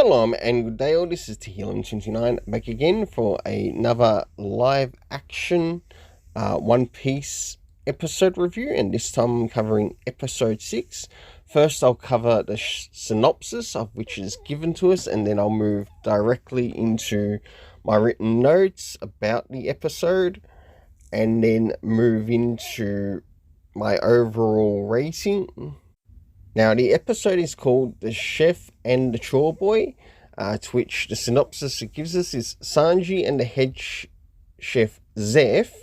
Shalom and good day all, this is Tehillim29 back again for another live action One Piece episode review, and this time I'm covering episode 6. First I'll cover the synopsis of which is given to us, and then I'll move directly into my written notes about the episode, and then move into my overall rating. Now, the episode is called The Chef and the Chore Boy, to which the synopsis it gives us is Sanji and the head chef Zeph,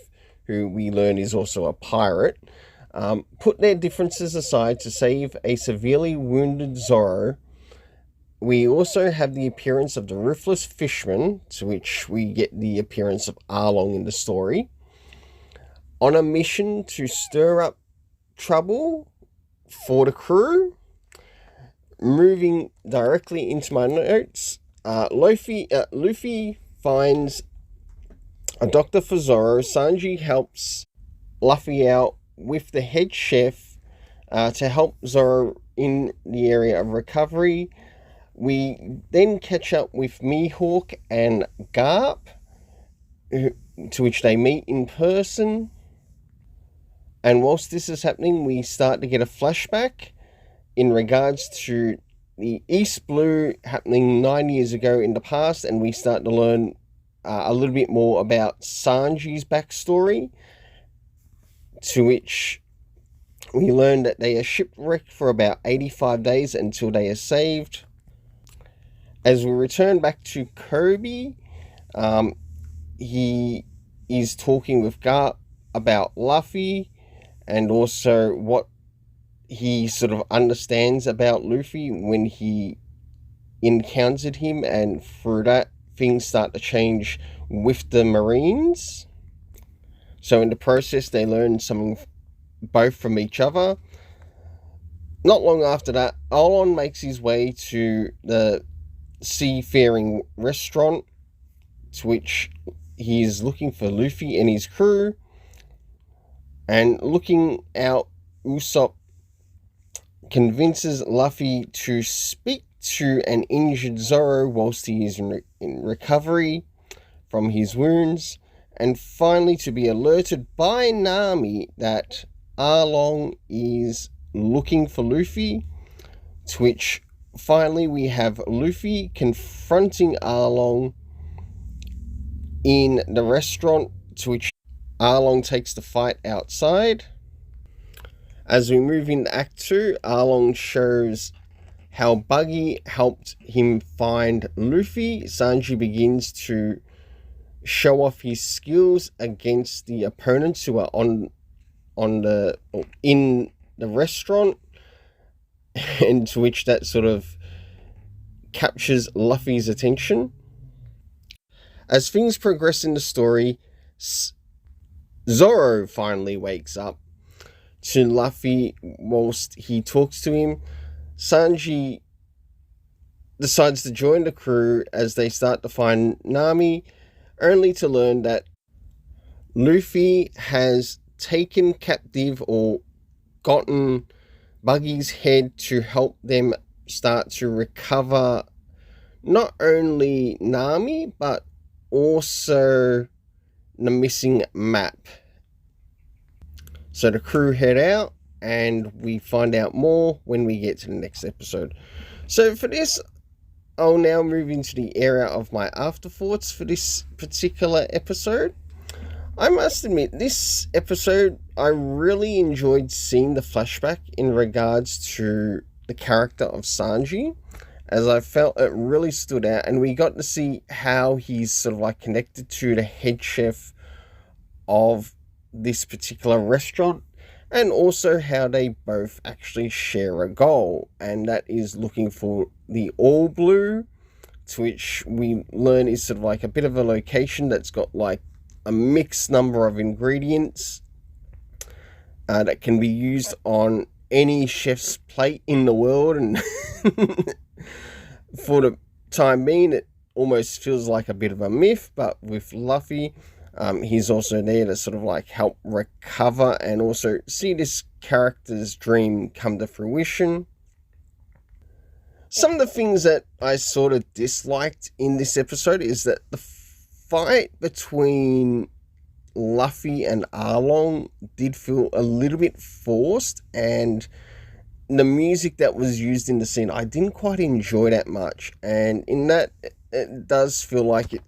who we learn is also a pirate, put their differences aside to save a severely wounded Zoro. We also have the appearance of the ruthless fisherman, to which we get the appearance of Arong in the story, on a mission to stir up trouble for the crew. Moving directly into my notes, Luffy finds a doctor for Zoro. Sanji helps Luffy out with the head chef to help Zoro in the area of recovery. We then catch up with Mihawk and Garp, to which they meet in person. And whilst this is happening, we start to get a flashback in regards to the East Blue happening 9 years ago in the past, and we start to learn a little bit more about Sanji's backstory, to which we learn that they are shipwrecked for about 85 days until they are saved. As we return back to Kobe, he is talking with Garp about Luffy, and also what he sort of understands about Luffy when he encountered him, and through that, things start to change with the Marines. So in the process, they learn something both from each other. Not long after that, Arong makes his way to the seafaring restaurant, to which he is looking for Luffy and his crew. And looking out, Usopp convinces Luffy to speak to an injured Zoro whilst he is in recovery from his wounds, and finally to be alerted by Nami that Arong is looking for Luffy, to which finally we have Luffy confronting Arong in the restaurant, to which Arong takes the fight outside. As we move into Act 2, Arong shows how Buggy helped him find Luffy. Sanji begins to show off his skills against the opponents who are in the restaurant, and to which that sort of captures Luffy's attention. As things progress in the story, Zoro finally wakes up to Luffy whilst he talks to him. Sanji decides to join the crew as they start to find Nami, only to learn that Luffy has taken captive or gotten Buggy's head to help them start to recover not only Nami, but also the missing map. So the crew head out, and we find out more when we get to the next episode. So for this, I'll now move into the area of my afterthoughts for this particular episode. I must admit, this episode, I really enjoyed seeing the flashback in regards to the character of Sanji, as I felt it really stood out, and we got to see how he's sort of like connected to the head chef of this particular restaurant, and also how they both actually share a goal, and that is looking for the All Blue, to which we learn is sort of like a bit of a location that's got like a mixed number of ingredients that can be used on any chef's plate in the world, and for the time being it almost feels like a bit of a myth, but with Luffy, he's also there to sort of like help recover and also see this character's dream come to fruition. Some of the things that I sort of disliked in this episode is that the fight between Luffy and Arlong did feel a little bit forced, and the music that was used in the scene I didn't quite enjoy that much, and in that it does feel like the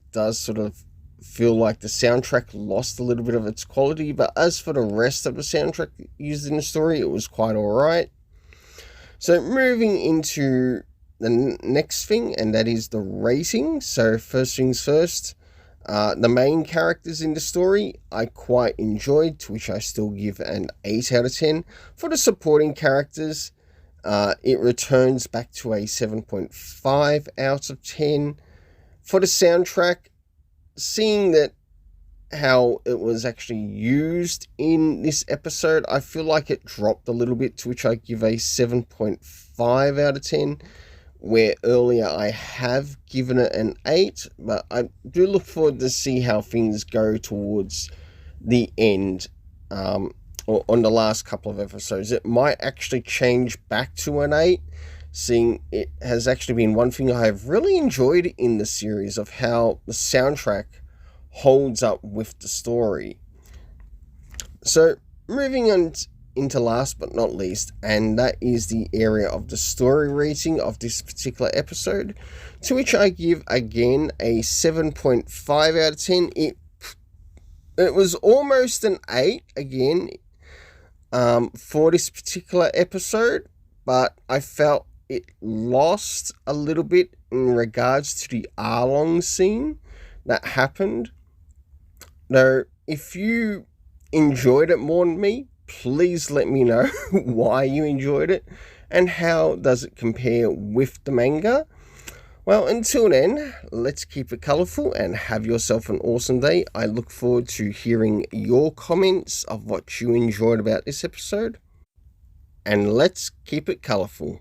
soundtrack lost a little bit of its quality. But as for the rest of the soundtrack used in the story, it was quite alright. So moving into the next thing, and that is the rating. So first things first, the main characters in the story I quite enjoyed, to which I still give an 8 out of 10. For the supporting characters, it returns back to a 7.5 out of 10. For the soundtrack, seeing that how it was actually used in this episode, I feel like it dropped a little bit, to which I give a 7.5 out of 10, where earlier I have given it an 8, but I do look forward to see how things go towards the end, or on the last couple of episodes. It might actually change back to an 8, seeing it has actually been one thing I have really enjoyed in the series, of how the soundtrack holds up with the story. So moving on into last but not least, and that is the area of the story rating of this particular episode, to which I give again a 7.5 out of 10. It was almost an 8 again for this particular episode, but I felt it lost a little bit in regards to the Arlong scene that happened. Now, if you enjoyed it more than me, please let me know why you enjoyed it and how does it compare with the manga. Well, until then, let's keep it colourful and have yourself an awesome day. I look forward to hearing your comments of what you enjoyed about this episode. And let's keep it colourful.